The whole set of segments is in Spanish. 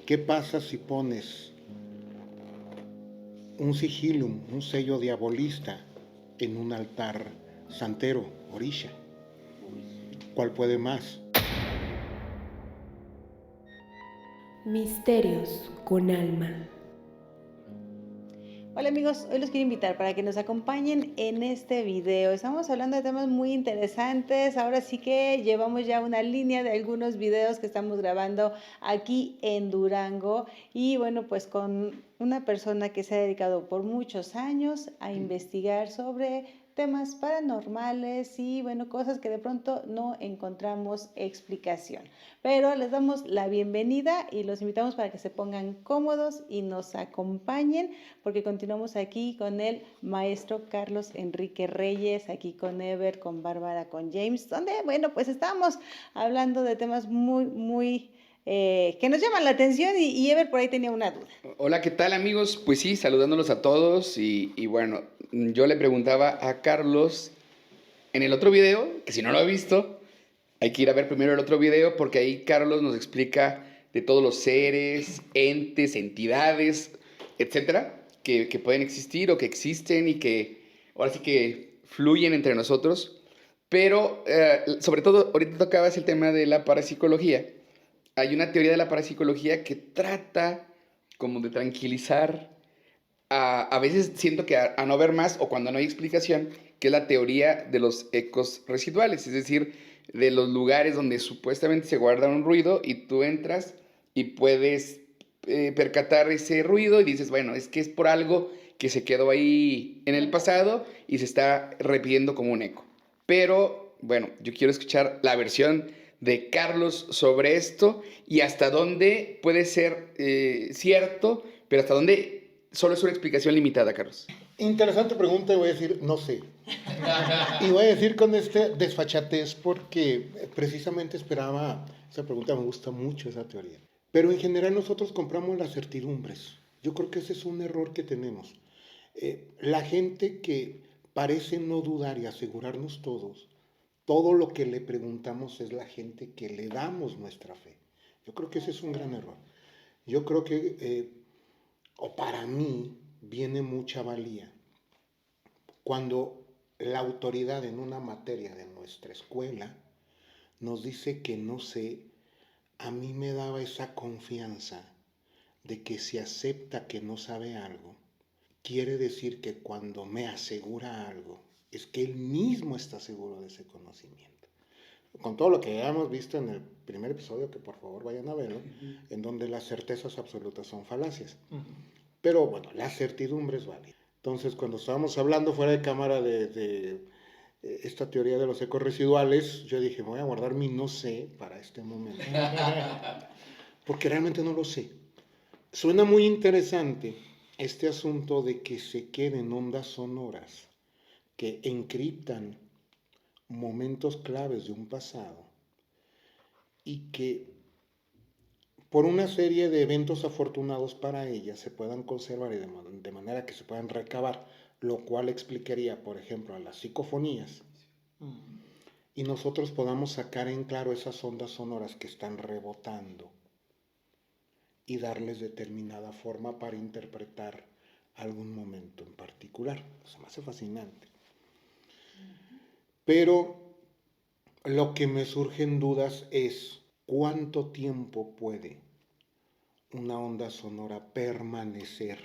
¿Qué pasa si pones un sigilum, un sello diabolista, en un altar santero, orisha? ¿Cuál puede más? Misterios con alma. Hola amigos, hoy los quiero invitar para que nos acompañen en este video. Estamos hablando de temas muy interesantes. Ahora sí que llevamos ya una línea de algunos videos que estamos grabando aquí en Durango y bueno, pues con una persona que se ha dedicado por muchos años a investigar sobre temas paranormales y bueno, cosas que de pronto no encontramos explicación. Pero les damos la bienvenida y los invitamos para que se pongan cómodos y nos acompañen porque continuamos aquí con el maestro Carlos Enrique Reyes, aquí con Ever, con Bárbara, con James, donde bueno, pues estamos hablando de temas muy que nos llaman la atención y Ever por ahí tenía una duda. Hola, ¿qué tal amigos? Pues sí, saludándolos a todos y bueno, yo le preguntaba a Carlos en el otro video, que si no lo ha visto, hay que ir a ver primero el otro video porque ahí Carlos nos explica de todos los seres, entes, entidades, etcétera, que pueden existir o que existen y que ahora sí que fluyen entre nosotros. Pero sobre todo, ahorita tocabas el tema de la parapsicología. Hay una teoría de la parapsicología que trata como de tranquilizar. A veces siento que a no ver más o cuando no hay explicación, que es la teoría de los ecos residuales, es decir, de los lugares donde supuestamente se guarda un ruido y tú entras y puedes percatar ese ruido y dices, bueno, es que es por algo que se quedó ahí en el pasado y se está repitiendo como un eco. Pero bueno, yo quiero escuchar la versión de Carlos sobre esto y hasta dónde puede ser cierto, pero hasta dónde solo es una explicación limitada, Carlos. Interesante pregunta y voy a decir, no sé. Y voy a decir con este desfachatez porque precisamente esperaba, esa pregunta me gusta mucho, esa teoría. Pero en general nosotros compramos las certidumbres. Yo creo que ese es un error que tenemos. La gente que parece no dudar y asegurarnos todos, todo lo que le preguntamos es la gente que le damos nuestra fe. Yo creo que ese es un gran error. Yo creo que, o para mí, viene mucha valía cuando la autoridad en una materia de nuestra escuela nos dice que no sé, a mí me daba esa confianza de que si acepta que no sabe algo, quiere decir que cuando me asegura algo, es que él mismo está seguro de ese conocimiento. Con todo lo que ya hemos visto en el primer episodio, que por favor vayan a verlo, en donde las certezas absolutas son falacias. Pero bueno, la certidumbre es válida. Entonces, cuando estábamos hablando fuera de cámara de esta teoría de los ecos residuales, yo dije, me voy a guardar mi no sé para este momento. Porque realmente no lo sé. Suena muy interesante este asunto de que se queden ondas sonoras que encriptan momentos claves de un pasado y que por una serie de eventos afortunados para ella se puedan conservar y de manera que se puedan recabar, lo cual explicaría, por ejemplo, a las psicofonías, y nosotros podamos sacar en claro esas ondas sonoras que están rebotando y darles determinada forma para interpretar algún momento en particular. Se me hace fascinante. Pero lo que me surgen dudas es cuánto tiempo puede una onda sonora permanecer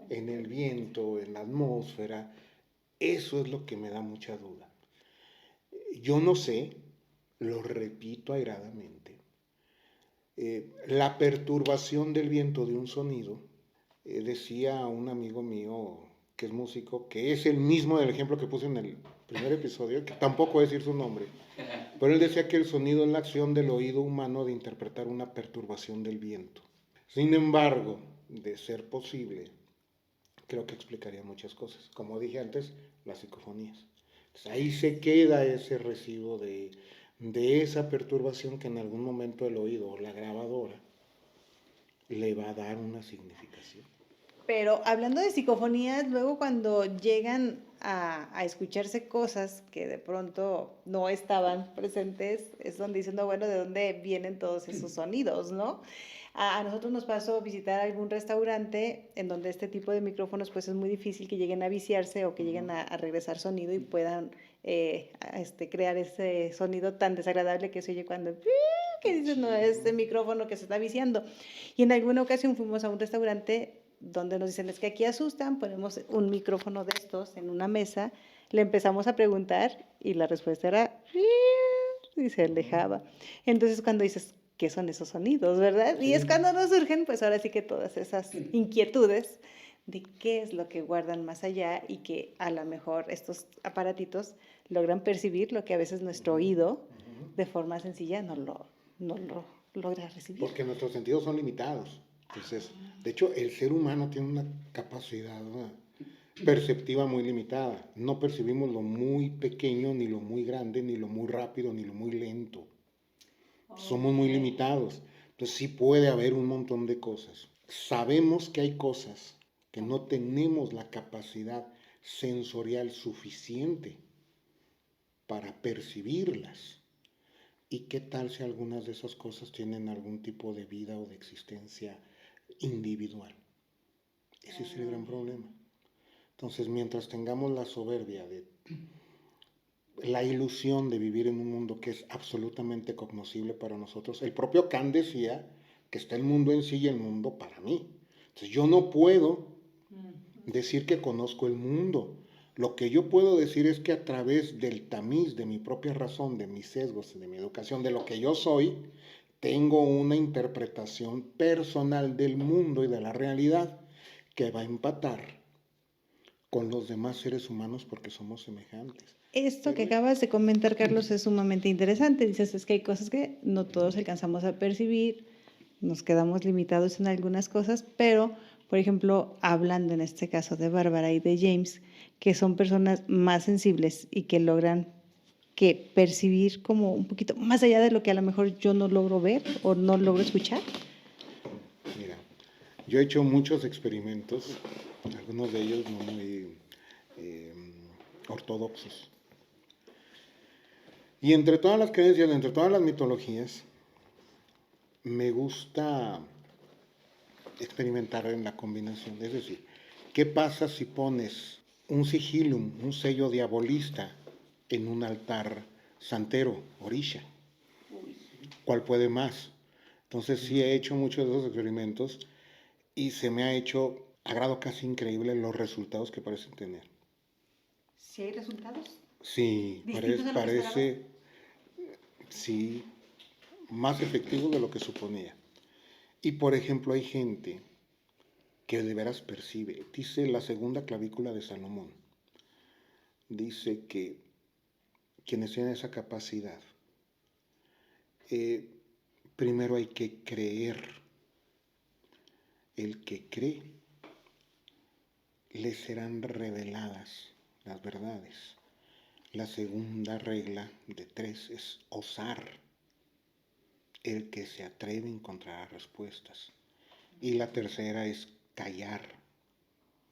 en el viento, en la atmósfera. Eso es lo que me da mucha duda. Yo no sé, lo repito airadamente, la perturbación del viento de un sonido, decía un amigo mío que es músico, que es el mismo del ejemplo que puse en el primer episodio, que tampoco voy a decir su nombre, pero él decía que el sonido es la acción del oído humano de interpretar una perturbación del viento. Sin embargo, de ser posible, creo que explicaría muchas cosas. Como dije antes, las psicofonías. Entonces, ahí se queda ese residuo de esa perturbación que en algún momento el oído o la grabadora le va a dar una significación. Pero hablando de psicofonías, luego cuando llegan a escucharse cosas que de pronto no estaban presentes, es donde diciendo, bueno, ¿de dónde vienen todos esos sonidos, no? A nosotros nos pasó visitar algún restaurante en donde este tipo de micrófonos pues es muy difícil que lleguen a viciarse o que lleguen a regresar sonido y puedan crear ese sonido tan desagradable que se oye cuando que dices, no, es el micrófono que se está viciando. Y en alguna ocasión fuimos a un restaurante donde nos dicen, es que aquí asustan, ponemos un micrófono de estos en una mesa, le empezamos a preguntar y la respuesta era, y se alejaba. Entonces cuando dices, ¿qué son esos sonidos, verdad? Y es cuando nos surgen, pues ahora sí que todas esas inquietudes de qué es lo que guardan más allá y que a lo mejor estos aparatitos logran percibir lo que a veces nuestro oído de forma sencilla no lo logra recibir. Porque nuestros sentidos son limitados. Entonces, de hecho, el ser humano tiene una capacidad perceptiva muy limitada. No percibimos lo muy pequeño, ni lo muy grande, ni lo muy rápido, ni lo muy lento. Somos muy limitados. Entonces sí puede haber un montón de cosas. Sabemos que hay cosas que no tenemos la capacidad sensorial suficiente para percibirlas. ¿Y qué tal si algunas de esas cosas tienen algún tipo de vida o de existencia individual? Ese es el gran problema. Entonces, mientras tengamos la soberbia de la ilusión de vivir en un mundo que es absolutamente cognoscible para nosotros, el propio Kant decía que está el mundo en sí y el mundo para mí. Entonces, yo no puedo decir que conozco el mundo. Lo que yo puedo decir es que a través del tamiz de mi propia razón, de mis sesgos, de mi educación, de lo que yo soy, tengo una interpretación personal del mundo y de la realidad que va a empatar con los demás seres humanos porque somos semejantes. Esto que acabas de comentar, Carlos, es sumamente interesante. Dices, es que hay cosas que no todos alcanzamos a percibir, nos quedamos limitados en algunas cosas, pero, por ejemplo, hablando en este caso de Bárbara y de James, que son personas más sensibles y que logran que percibir como un poquito más allá de lo que a lo mejor yo no logro ver o no logro escuchar. Mira, yo he hecho muchos experimentos, algunos de ellos no muy ortodoxos. Y entre todas las creencias, entre todas las mitologías, me gusta experimentar en la combinación. Es decir, ¿qué pasa si pones un sigilum, un sello diabolista, en un altar santero, orisha? ¿Cuál puede más? Entonces sí he hecho muchos de esos experimentos y se me ha hecho a grado casi increíble los resultados que parecen tener. ¿Sí hay resultados? Sí, parece, sí, más efectivo de lo que suponía. Y por ejemplo hay gente que de veras percibe. Dice la segunda clavícula de Salomón. Dice que quienes tienen esa capacidad, primero hay que creer. El que cree, le serán reveladas las verdades. La segunda regla de 3 es osar. El que se atreve encontrará respuestas. Y la tercera es callar.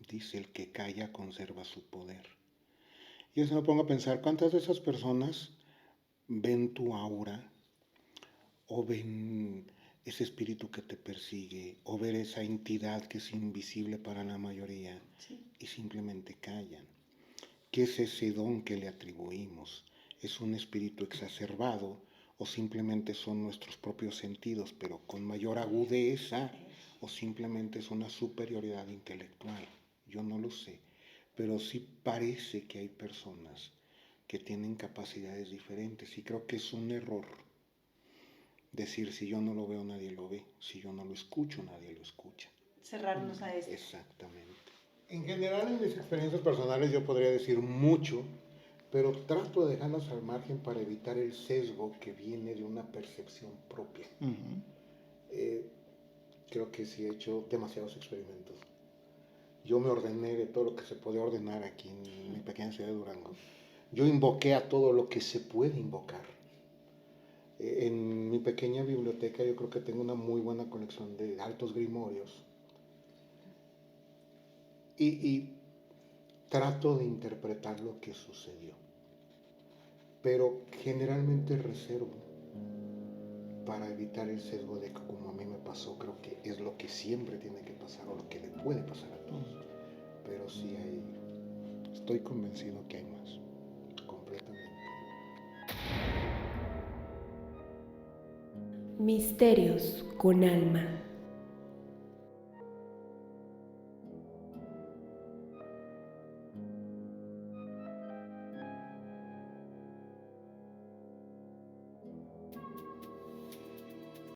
Dice, el que calla conserva su poder. Y eso me pongo a pensar, ¿cuántas de esas personas ven tu aura o ven ese espíritu que te persigue o ver esa entidad que es invisible para la mayoría y simplemente callan? ¿Qué es ese don que le atribuimos? ¿Es un espíritu exacerbado o simplemente son nuestros propios sentidos pero con mayor agudeza o simplemente es una superioridad intelectual? Yo no lo sé, pero sí parece que hay personas que tienen capacidades diferentes y creo que es un error decir si yo no lo veo nadie lo ve, si yo no lo escucho nadie lo escucha. Cerrarnos a esto. Exactamente. En general en mis experiencias personales yo podría decir mucho, pero trato de dejarlas al margen para evitar el sesgo que viene de una percepción propia. Creo que sí he hecho demasiados experimentos. Yo me ordené de todo lo que se podía ordenar aquí en mi pequeña ciudad de Durango. Yo invoqué a todo lo que se puede invocar. En mi pequeña biblioteca yo creo que tengo una muy buena colección de altos grimorios. Y trato de interpretar lo que sucedió. Pero generalmente reservo para evitar el sesgo de que como a mí me pasó, creo que es lo que siempre tiene que pasar o lo que le puede pasar a todos. Pero sí estoy convencido que hay más, completamente. Misterios con alma.